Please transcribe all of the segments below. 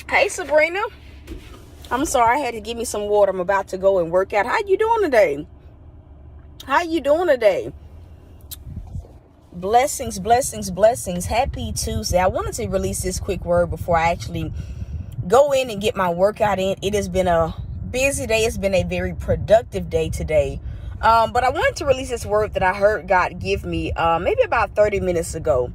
Hey, Sabrina. I'm sorry, I had to give me some water. I'm about to go and work out. How you doing today? Blessings, blessings, blessings. Happy Tuesday. I wanted to release this quick word before I actually go in and get my workout in. It has been a busy day. It's been a very productive day today. But I wanted to release this word that I heard God give me maybe about 30 minutes ago.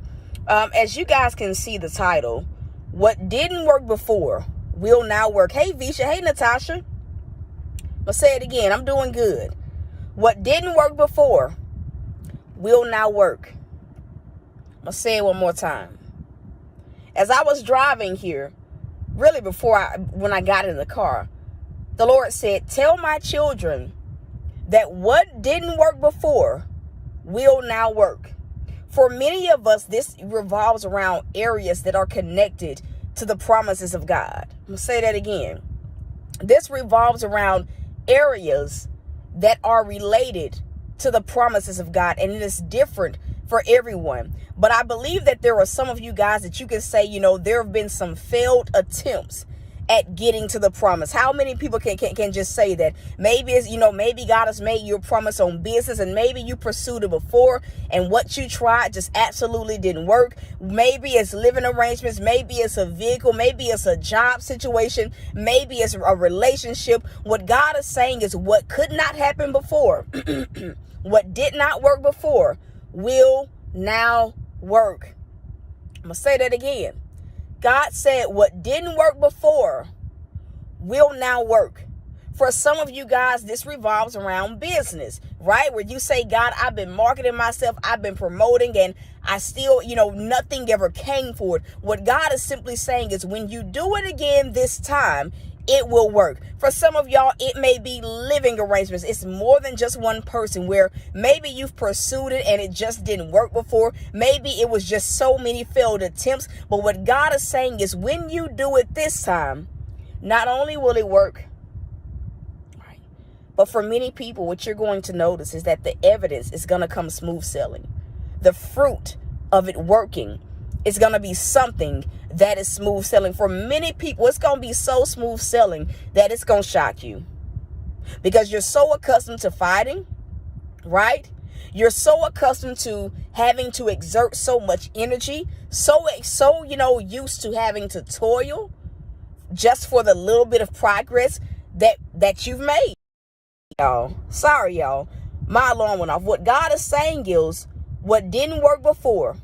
As you guys can see the title, what didn't work before will now work. Hey, Visha. Hey, Natasha. I'm going to say it again. I'm doing good. What didn't work before will now work. I'm going to say it one more time. As I was driving here, really when I got in the car, the Lord said, tell my children that what didn't work before will now work. For many of us, this revolves around areas that are connected to the promises of God. I'm going to say that again. This revolves around areas that are related to the promises of God, and it is different for everyone. But I believe that there are some of you guys that you can say, there have been some failed attempts at getting to the promise. How many people can just say that? Maybe it's, maybe God has made you a promise on business and maybe you pursued it before and what you tried just absolutely didn't work. Maybe it's living arrangements. Maybe it's a vehicle. Maybe it's a job situation. Maybe it's a relationship. What God is saying is what could not happen before, what did not work before will now work. I'm going to say that again. God said what didn't work before will now work. For some of you guys, this revolves around business, right? Where you say, God, I've been marketing myself, I've been promoting, and I still, nothing ever came forward. What God is simply saying is when you do it again this time, it will work. For some of y'all, it may be living arrangements. It's more than just one person where maybe you've pursued it and it just didn't work before. Maybe it was just so many failed attempts. But what God is saying is when you do it this time, not only will it work, right, but for many people, what you're going to notice is that the evidence is going to come smooth sailing. The fruit of it working is going to be something that is smooth sailing. For many people, it's going to be so smooth sailing that it's going to shock you because you're so accustomed to fighting, right? You're so accustomed to having to exert so much energy, so used to having to toil just for the little bit of progress that you've made. Y'all, sorry, y'all. My alarm went off. What God is saying is what didn't work before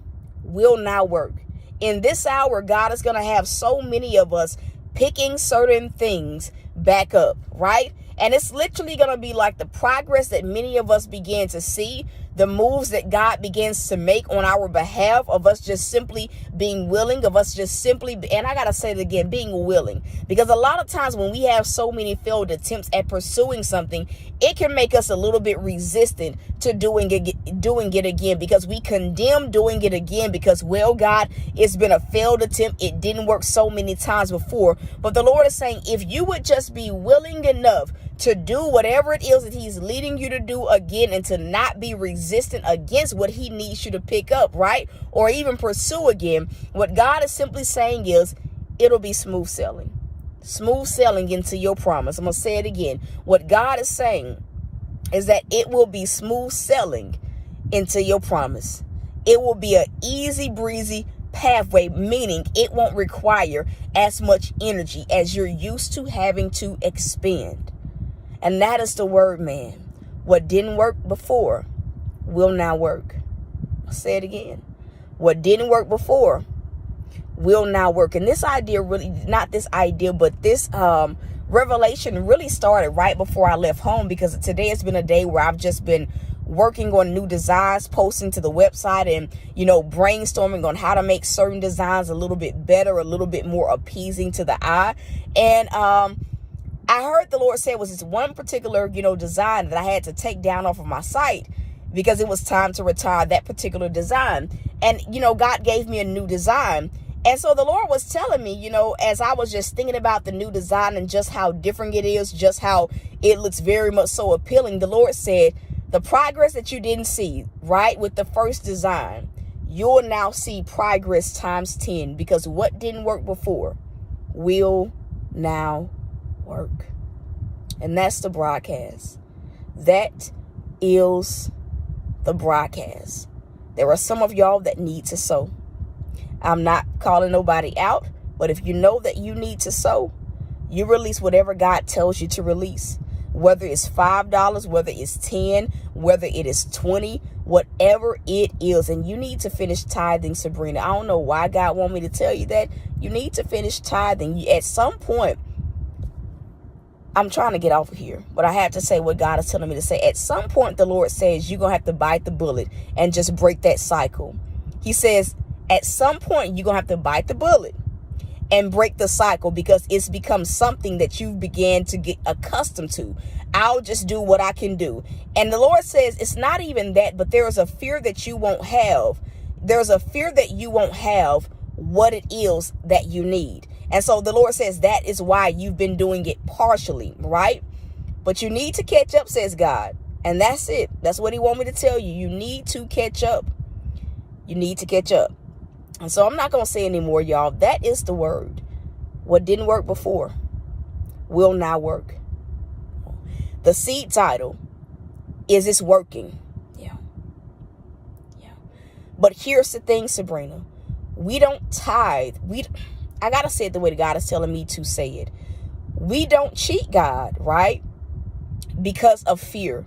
will now work. In this hour, God is going to have so many of us picking certain things back up, right? And it's literally going to be like the progress that many of us began to see, the moves that God begins to make on our behalf, of us just simply being willing, of us just simply, and I got to say it again, being willing. Because a lot of times when we have so many failed attempts at pursuing something, it can make us a little bit resistant to doing it again, because we condemn doing it again because, well, God, it's been a failed attempt. It didn't work so many times before. But the Lord is saying, if you would just be willing enough to do whatever it is that he's leading you to do again, and to not be resistant against what he needs you to pick up, right? Or even pursue again. What God is simply saying is it'll be smooth sailing. Smooth sailing into your promise. I'm going to say it again. What God is saying is that it will be smooth sailing into your promise. It will be an easy breezy pathway, meaning it won't require as much energy as you're used to having to expend. And that is the word, man. What didn't work before will now work. I'll say it again. What didn't work before will now work. And this idea really, not this idea, but this revelation really started right before I left home, because today has been a day where I've just been working on new designs, posting to the website, and, brainstorming on how to make certain designs a little bit better, a little bit more appeasing to the eye. And I heard the Lord say it was this one particular, design that I had to take down off of my site because it was time to retire that particular design. And, God gave me a new design. And so the Lord was telling me, as I was just thinking about the new design and just how different it is, just how it looks very much so appealing, the Lord said, the progress that you didn't see, right, with the first design, you'll now see progress times 10, because what didn't work before will now work. And that's the broadcast. That is the broadcast. There are some of y'all that need to sow. I'm not calling nobody out, but if you know that you need to sow, you release whatever God tells you to release. Whether it's $5, whether it's 10, whether it is 20, whatever it is. And you need to finish tithing, Sabrina. I don't know why God want me to tell you that. You need to finish tithing. At some point, I'm trying to get off of here, but I have to say what God is telling me to say. At some point, the Lord says you're going to have to bite the bullet and just break that cycle. He says at some point, you're going to have to bite the bullet and break the cycle, because it's become something that you began to get accustomed to. I'll just do what I can do. And the Lord says it's not even that, but there is a fear that you won't have. There's a fear that you won't have what it is that you need. And so the Lord says that is why you've been doing it partially, right? But you need to catch up, says God. And that's it. That's what he wants me to tell you. You need to catch up. You need to catch up. And so I'm not going to say anymore, y'all. That is the word. What didn't work before will now work. The seed title is it's working. Yeah. But here's the thing, Sabrina. We don't tithe. I got to say it the way that God is telling me to say it. We don't cheat God, right? Because of fear,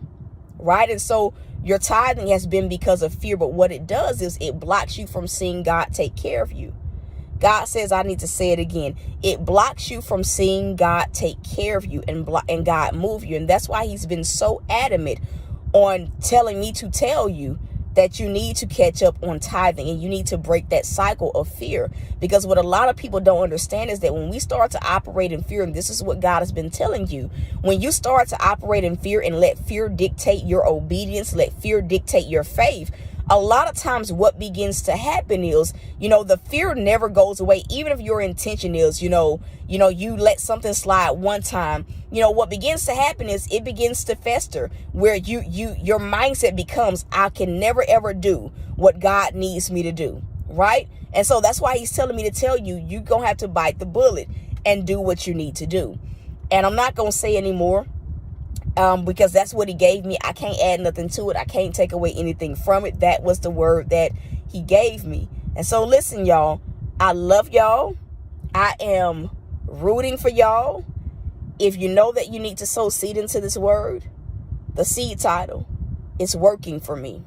right? And so your tithing has been because of fear. But what it does is it blocks you from seeing God take care of you. God says, I need to say it again. It blocks you from seeing God take care of you and God move you. And that's why he's been so adamant on telling me to tell you that you need to catch up on tithing and you need to break that cycle of fear. Because what a lot of people don't understand is that when we start to operate in fear, and this is what God has been telling you, when you start to operate in fear and let fear dictate your obedience, let fear dictate your faith, a lot of times what begins to happen is, the fear never goes away. Even if your intention is, you let something slide one time, what begins to happen is it begins to fester, where your mindset becomes, I can never, ever do what God needs me to do. Right. And so that's why he's telling me to tell you, you're going to have to bite the bullet and do what you need to do. And I'm not going to say anymore. Because that's what he gave me. I can't add nothing to it. I can't take away anything from it. That was the word that he gave me. And so listen, y'all, I love y'all. I am rooting for y'all. If you know that you need to sow seed into this word, the seed title is working for me.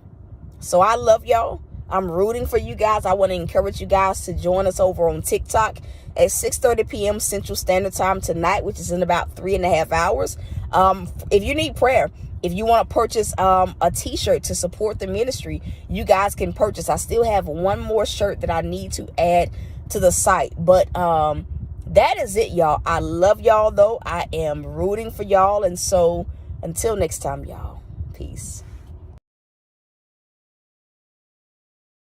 So I love y'all. I'm rooting for you guys. I want to encourage you guys to join us over on TikTok at 6:30 p.m. Central Standard Time tonight, which is in about 3.5 hours. If you need prayer, if you want to purchase a t-shirt to support the ministry, you guys can purchase. I still have one more shirt that I need to add to the site. But that is it, y'all. I love y'all, though. I am rooting for y'all. And so until next time, y'all. Peace.